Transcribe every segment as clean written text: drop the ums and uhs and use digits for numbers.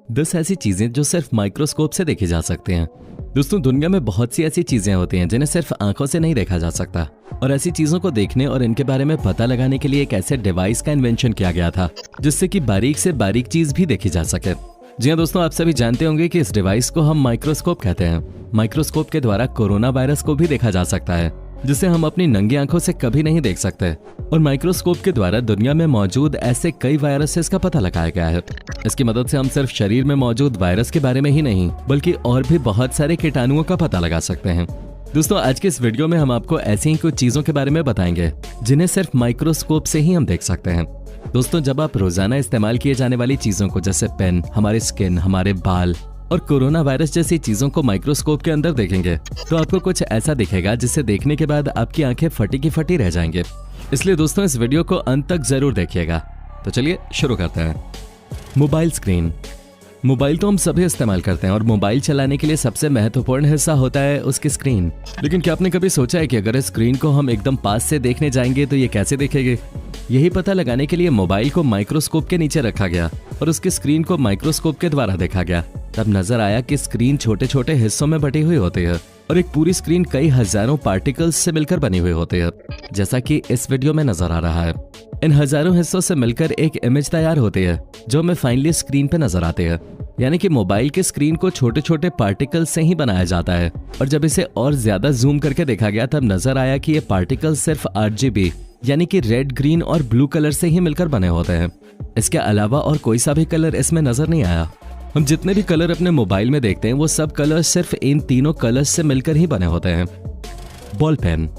10 ऐसी चीजें जो सिर्फ माइक्रोस्कोप से देखी जा सकती हैं। दोस्तों, दुनिया में बहुत सी ऐसी चीजें होती हैं जिन्हें सिर्फ आंखों से नहीं देखा जा सकता, और ऐसी चीजों को देखने और इनके बारे में पता लगाने के लिए एक ऐसे डिवाइस का इन्वेंशन किया गया था जिससे कि बारीक से बारीक चीज भी देखी जा सके। जी हाँ दोस्तों, आप सभी जानते होंगे कि इस डिवाइस को हम माइक्रोस्कोप कहते हैं। माइक्रोस्कोप के द्वारा कोरोना वायरस को भी देखा जा सकता है, जिसे हम अपनी नंगी आंखों से कभी नहीं देख सकते, और माइक्रोस्कोप के द्वारा दुनिया में मौजूद ऐसे कई वायरसेस का पता लगाया गया है। इसकी मदद से हम सिर्फ शरीर में मौजूद वायरस के बारे में ही नहीं बल्कि और भी बहुत सारे कीटाणुओं का पता लगा सकते हैं। दोस्तों, आज के इस वीडियो में हम आपको ऐसी ही कुछ चीजों के बारे में बताएंगे जिन्हें सिर्फ माइक्रोस्कोप से ही हम देख सकते हैं। दोस्तों, जब आप रोजाना इस्तेमाल किए जाने वाली चीजों को जैसे पेन, हमारे स्किन, हमारे बाल और कोरोना वायरस जैसी चीजों को माइक्रोस्कोप के अंदर देखेंगे तो आपको कुछ ऐसा दिखेगा जिसे देखने के बाद आपकी आंखें फटी की फटी रह जाएंगे। इसलिए दोस्तों, इस वीडियो को अंत तक जरूर देखिएगा। तो चलिए शुरू करते हैं। Mobile screen. मोबाइल तो हम सभी इस्तेमाल करते हैं और मोबाइल चलाने के लिए सबसे महत्वपूर्ण हिस्सा होता है उसकी स्क्रीन। लेकिन क्या आपने कभी सोचा है कि अगर इस स्क्रीन को हम एकदम पास से देखने जाएंगे तो ये कैसे दिखेगी? यही पता लगाने के लिए मोबाइल को माइक्रोस्कोप के नीचे रखा गया और उसकी स्क्रीन को माइक्रोस्कोप के द्वारा देखा गया। तब नजर आया कि स्क्रीन छोटे छोटे हिस्सों में बटी हुई होती है और एक पूरी स्क्रीन कई हजारों पार्टिकल्स से मिलकर बनी हुई होती है, जैसा कि इस वीडियो में नजर आ रहा है। इन हजारों हिस्सों से मिलकर एक इमेज तैयार होती है जो हमें फाइनली स्क्रीन पे नजर आती है। यानी कि मोबाइल की स्क्रीन को छोटे छोटे पार्टिकल से ही बनाया जाता है, और जब इसे और ज्यादा जूम करके देखा गया तब नजर आया कि ये पार्टिकल सिर्फ RGB यानी कि रेड, ग्रीन और ब्लू कलर से ही मिलकर बने होते हैं। इसके अलावा और कोई सा भी कलर इसमें नजर नहीं आया। हम जितने भी कलर अपने मोबाइल में देखते हैं वो सब कलर सिर्फ इन तीनों कलर्स से मिलकर ही बने होते हैं। Ball pen.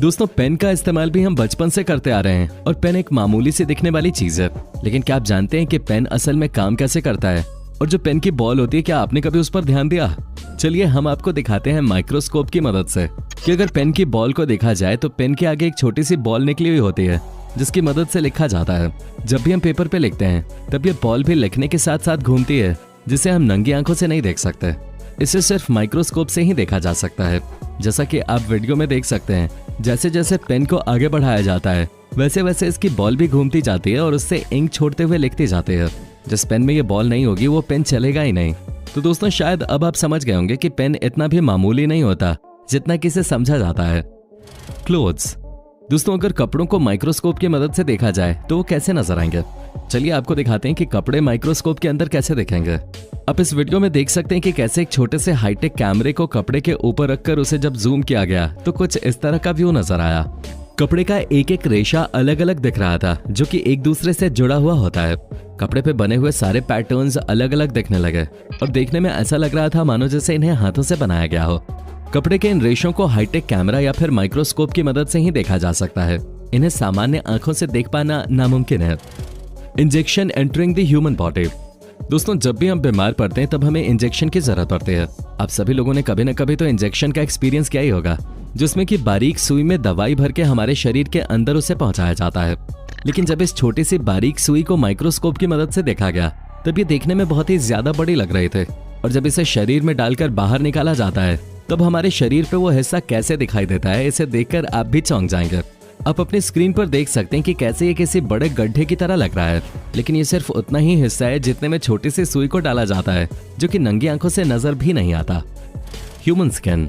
दोस्तों, पेन का इस्तेमाल भी हम बचपन से करते आ रहे हैं और पेन एक मामूली सी दिखने वाली चीज है। लेकिन क्या आप जानते हैं कि पेन असल में काम कैसे करता है? और जो पेन की बॉल होती है, क्या आपने कभी उस पर ध्यान दिया? चलिए हम आपको दिखाते हैं माइक्रोस्कोप की मदद से कि अगर पेन की बॉल को देखा जाए तो पेन के आगे एक छोटी सी बॉल निकली हुई होती है जिसकी मदद से लिखा जाता है। जब भी हम पेपर पे लिखते हैं तब ये बॉल भी लिखने के साथ साथ घूमती है, जिसे हम नंगी आंखों से नहीं देख सकते। इसे सिर्फ माइक्रोस्कोप से ही देखा जा सकता है। जैसा कि आप वीडियो में देख सकते हैं, जैसे जैसे पेन को आगे बढ़ाया जाता है वैसे वैसे इसकी बॉल भी घूमती जाती है और उससे इंक छोड़ते हुए लिखती जाती है। जिस पेन में ये बॉल नहीं होगी वो पेन चलेगा ही नहीं। तो दोस्तों, शायद अब आप समझ गए होंगे कि पेन इतना भी मामूली नहीं होता जितना कि इसे समझा जाता है। क्लोथ्स। दोस्तों, अगर कपड़ों को माइक्रोस्कोप की मदद से देखा जाए तो वो कैसे नजर आएंगे? चलिए आपको दिखाते हैं कि कपड़े माइक्रोस्कोप के अंदर कैसे दिखेंगे। आप इस वीडियो में देख सकते हैं कि कैसे एक छोटे से हाईटेक कैमरे को कपड़े के ऊपर रखकर उसे जब जूम किया गया तो कुछ इस तरह का व्यू नजर आया। कपड़े का एक एक रेशा अलग अलग दिख रहा था जो कि एक दूसरे से जुड़ा हुआ होता है। कपड़े पे बने हुए सारे पैटर्न्स अलग अलग दिखने लगे और देखने में ऐसा लग रहा था मानो जैसे इन्हें हाथों से बनाया गया हो। कपड़े के इन रेशों को हाईटेक कैमरा या फिर माइक्रोस्कोप की मदद से ही देखा जा सकता है। इन्हें सामान्य आंखों से देख पाना नामुमकिन है। Injection entering the human body. दोस्तों, जब भी हम बीमार पड़ते हैं तब हमें इंजेक्शन की जरूरत पड़ती है। आप सभी लोगों ने कभी न कभी तो इंजेक्शन का एक्सपीरियंस किया ही होगा, जिसमें कि बारीक सुई में दवाई भर के हमारे शरीर के अंदर उसे पहुंचाया जाता है। लेकिन जब इस छोटी सी बारीक सुई को माइक्रोस्कोप की मदद से देखा गया तब ये देखने में बहुत ही ज्यादा बड़ी लग रही थी, और जब इसे शरीर में डालकर बाहर निकाला जाता है तब हमारे शरीर पे वो हिस्सा कैसे दिखाई देता है, इसे देखकर आप भी चौंक जाएंगे। आप अपनी स्क्रीन पर देख सकते हैं कि कैसे ये किसी बड़े गड्ढे की तरह लग रहा है, लेकिन ये सिर्फ उतना ही हिस्सा है जितने में छोटी सी सुई को डाला जाता है, जो कि नंगी आंखों से नजर भी नहीं आता। Human skin.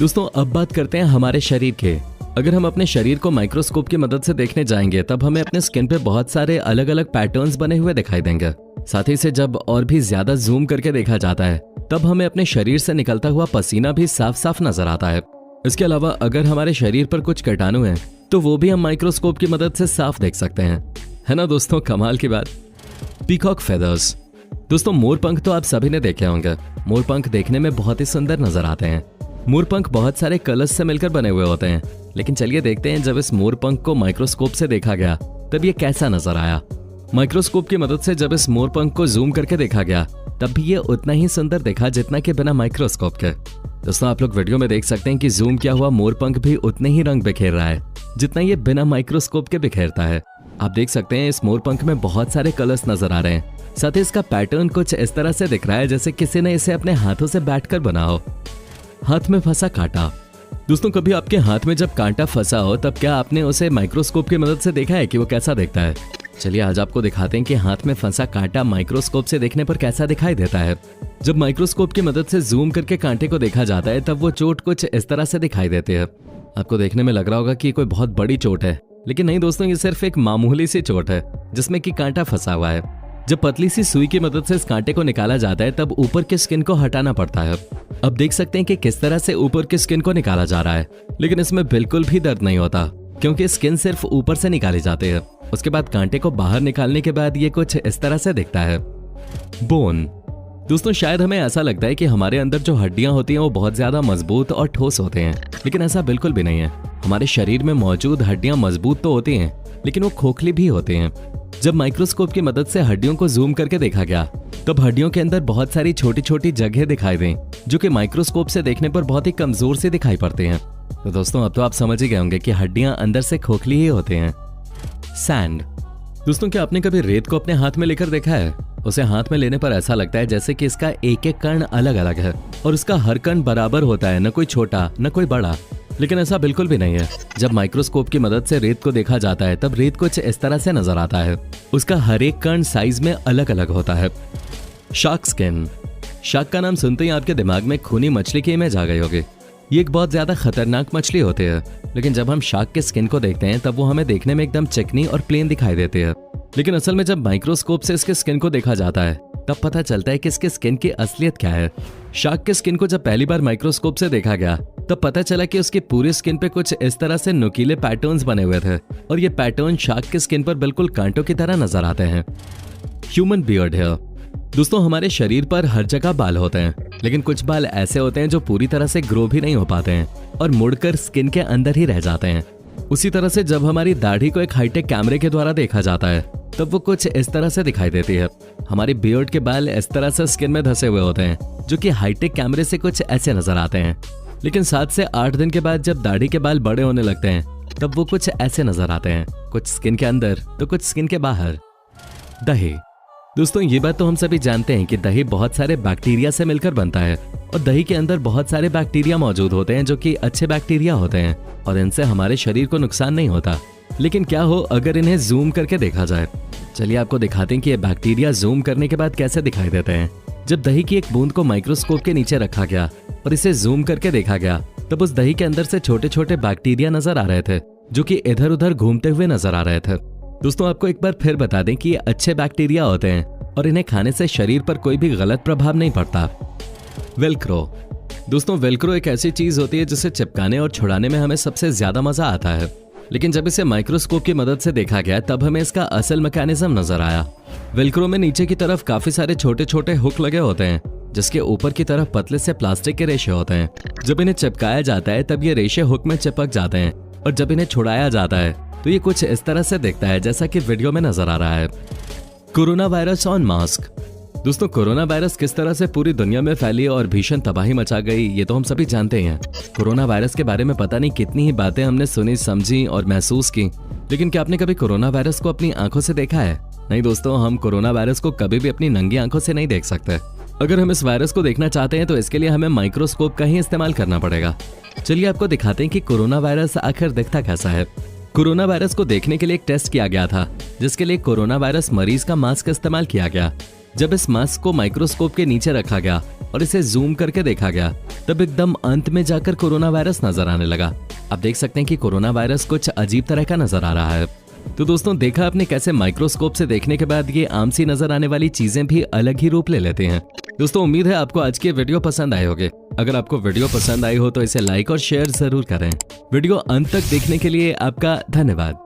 दोस्तों, अब बात करते हैं हमारे शरीर के। अगर हम अपने शरीर को माइक्रोस्कोप की मदद से देखने जाएंगे तब हमें अपने स्किन पे बहुत सारे अलग अलग पैटर्न्स बने हुए दिखाई देंगे। साथ ही से जब और भी ज्यादा जूम करके देखा जाता है तब हमें अपने शरीर से निकलता हुआ पसीना भी साफ साफ नजर आता है। इसके अलावा अगर हमारे शरीर पर कुछ कीटाणु हैं तो वो भी हम माइक्रोस्कोप की मदद से साफ देख सकते हैं। है ना दोस्तों, कमाल की बात। Peacock feathers. दोस्तों, मोरपंख तो आप सभी ने देखे होंगे। मोरपंख देखने में बहुत ही सुंदर नजर आते हैं। मोरपंख बहुत सारे कलर्स से मिलकर बने हुए होते हैं। लेकिन चलिए देखते हैं जब इस मोरपंख को माइक्रोस्कोप से देखा गया तब ये कैसा नजर आया। माइक्रोस्कोप की मदद से जब इस मोरपंख को जूम करके देखा गया तब भी ये उतना ही सुंदर दिखा जितना कि बिना माइक्रोस्कोप के। दोस्तों, आप लोग वीडियो में देख सकते हैं कि जूम किया हुआ मोरपंख भी उतने ही रंग बिखेर रहा है जितना ये बिना माइक्रोस्कोप के बिखेरता है। आप देख सकते हैं इस मोरपंख में बहुत सारे कलर्स नजर आ रहे हैं। साथ ही इसका पैटर्न कुछ इस तरह से दिख रहा है जैसे किसी ने इसे अपने हाथों से बैठकर बना हो। हाथ में फंसा कांटा। दोस्तों, कभी आपके हाथ में जब कांटा फंसा हो तब क्या आपने उसे माइक्रोस्कोप की मदद से देखा है कि वो कैसा दिखता है? चलिए आज आपको दिखाते हैं कि हाथ में फंसा कांटा माइक्रोस्कोप से देखने पर कैसा दिखाई देता है। जब माइक्रोस्कोप की मदद से जूम करके कांटे को देखा जाता है तब वो चोट कुछ इस तरह से दिखाई देती है। आपको देखने में लग रहा होगा कि कोई बहुत बड़ी चोट है, लेकिन नहीं दोस्तों, ये सिर्फ एक मामूली सी चोट है जिसमें कि कांटा फंसा हुआ है। जब पतली सी सुई की मदद से इस कांटे को निकाला जाता है तब ऊपर की स्किन को हटाना पड़ता है। अब देख सकते हैं कि किस तरह से ऊपर की स्किन को निकाला जा रहा है, लेकिन इसमें बिल्कुल भी दर्द नहीं होता क्योंकि स्किन सिर्फ ऊपर से निकाली जाती है। उसके बाद कांटे को बाहर निकालने के बाद ये कुछ इस तरह से दिखता है। बोन दोस्तों, शायद हमें ऐसा लगता है कि हमारे अंदर जो हड्डियां होती हैं वो बहुत ज्यादा मजबूत और ठोस होते हैं, लेकिन ऐसा बिल्कुल भी नहीं है। हमारे शरीर में मौजूद हड्डियां मजबूत तो होती हैं, लेकिन वो खोखली भी होती हैं। जब माइक्रोस्कोप की मदद से हड्डियों को जूम करके देखा गया तब हड्डियों के अंदर बहुत सारी छोटी छोटी जगह दिखाई दें जो कि माइक्रोस्कोप से देखने पर बहुत ही कमजोर से दिखाई पड़ते हैं। तो दोस्तों अब तो आप समझ ही गए होंगे कि हड्डियां अंदर से खोखली ही होते हैं। सैंड दोस्तों, क्या आपने कभी रेत को अपने हाथ में लेकर देखा है? उसे हाथ में लेने पर ऐसा लगता है जैसे कि इसका एक एक कण अलग अलग है और इसका हर कण बराबर होता है, न कोई छोटा न कोई बड़ा। लेकिन ऐसा बिल्कुल भी नहीं है। जब माइक्रोस्कोप की मदद से रेत को देखा जाता है तब रेत कुछ इस तरह से नजर आता है। उसका हर एक कण साइज में अलग अलग होता है। शार्क स्किन, शार्क का नाम सुनते ही आपके दिमाग में खूनी मछली की इमेज आ गई होगी। ये एक बहुत ज्यादा खतरनाक मछली होती है, लेकिन जब हम शार्क के स्किन को देखते हैं तब वो हमें देखने में एकदम चिकनी और प्लेन दिखाई देती है। लेकिन असल में जब माइक्रोस्कोप से इसके स्किन को देखा जाता है तब पता चलता है कि इसके स्किन की असलियत क्या है। शार्क के स्किन को जब पहली बार माइक्रोस्कोप से देखा गया तब पता चला कि उसकी पूरी स्किन पे कुछ इस तरह से नुकीले पैटर्न्स बने हुए थे और ये पैटर्न शार्क के स्किन पर बिल्कुल कांटों की तरह नजर आते हैं। ह्यूमन बियर्ड हेयर दोस्तों, हमारे शरीर पर हर जगह बाल होते हैं, लेकिन कुछ बाल ऐसे होते हैं जो पूरी तरह से ग्रो भी नहीं हो पाते हैं और मुड़कर स्किन के अंदर ही रह जाते हैं। उसी तरह से जब हमारी दाढ़ी को एक हाईटेक कैमरे के द्वारा देखा जाता है तब वो कुछ इस तरह से दिखाई देती है। हमारी बियर्ड के बाल इस तरह से स्किन में धसे हुए होते हैं जो कि हाईटेक कैमरे से कुछ ऐसे नजर आते हैं। लेकिन 7 से 8 दिन के बाद जब दाढ़ी के बाल बड़े होने लगते हैं तब वो कुछ ऐसे नजर आते हैं, कुछ स्किन के अंदर तो कुछ स्किन के बाहर। दही दोस्तों, ये बात तो हम सभी जानते हैं कि दही बहुत सारे बैक्टीरिया से मिलकर बनता है और दही के अंदर बहुत सारे बैक्टीरिया मौजूद होते हैं जो कि अच्छे बैक्टीरिया होते हैं और इनसे हमारे शरीर को नुकसान नहीं होता। लेकिन क्या हो अगर इन्हें जूम करके देखा जाए? चलिए आपको दिखाते हैं कि ये बैक्टीरिया जूम करने के बाद कैसे दिखाई देते हैं। जब दही की एक बूंद को माइक्रोस्कोप के नीचे रखा गया और इसे जूम करके देखा गया तब उस दही के अंदर से छोटे छोटे बैक्टीरिया नजर आ रहे थे जो कि इधर उधर घूमते हुए नजर आ रहे थे। दोस्तों आपको एक बार फिर बता दें कि ये अच्छे बैक्टीरिया होते हैं और इन्हें खाने से शरीर पर कोई भी गलत प्रभाव नहीं पड़ता। वेलक्रो दोस्तों, वेलक्रो एक ऐसी चीज होती है जिसे चिपकाने और छुड़ाने में हमें सबसे ज्यादा मजा आता है, लेकिन जब इसे माइक्रोस्कोप की मदद से देखा गया तब हमें इसका असल मैकेनिज्म नजर आया। वेलक्रो में नीचे की तरफ काफी सारे छोटे छोटे हुक लगे होते हैं जिसके ऊपर की तरफ पतले से प्लास्टिक के रेशे होते हैं। जब इन्हें चिपकाया जाता है तब ये रेशे हुक में चिपक जाते हैं और जब इन्हें छुड़ाया जाता है तो ये कुछ इस तरह से दिखता है जैसा कि वीडियो में नजर आ रहा है। कोरोना वायरस ऑन मास्क दोस्तों, कोरोना वायरस किस तरह से पूरी दुनिया में फैली और भीषण तबाही मचा गई ये तो हम सभी जानते हैं। कोरोना वायरस के बारे में पता नहीं कितनी ही बातें हमने सुनी, समझी और महसूस की, लेकिन क्या आपने कभी कोरोना वायरस को अपनी आंखों से देखा है? नहीं दोस्तों, हम कोरोना वायरस को कभी भी अपनी नंगी आंखों से नहीं देख सकते। अगर हम इस वायरस को देखना चाहते हैं तो इसके लिए हमें माइक्रोस्कोप का ही इस्तेमाल करना पड़ेगा। चलिए आपको दिखाते हैं कि कोरोना वायरस आखिर दिखता कैसा है। कोरोना वायरस को देखने के लिए एक टेस्ट किया गया था जिसके लिए कोरोना वायरस मरीज का मास्क इस्तेमाल किया गया। जब इस मास्क को माइक्रोस्कोप के नीचे रखा गया और इसे जूम करके देखा गया तब एकदम अंत में जाकर कोरोना वायरस नजर आने लगा। आप देख सकते हैं कि कोरोना वायरस कुछ अजीब तरह का नजर आ रहा है। तो दोस्तों, देखा आपने कैसे माइक्रोस्कोप से देखने के बाद ये आम सी नजर आने वाली चीजें भी अलग ही रूप ले लेते हैं। दोस्तों, उम्मीद है आपको आज की वीडियो पसंद आए होंगे। अगर आपको वीडियो पसंद आई हो तो इसे लाइक और शेयर जरूर करें। वीडियो अंत तक देखने के लिए आपका धन्यवाद।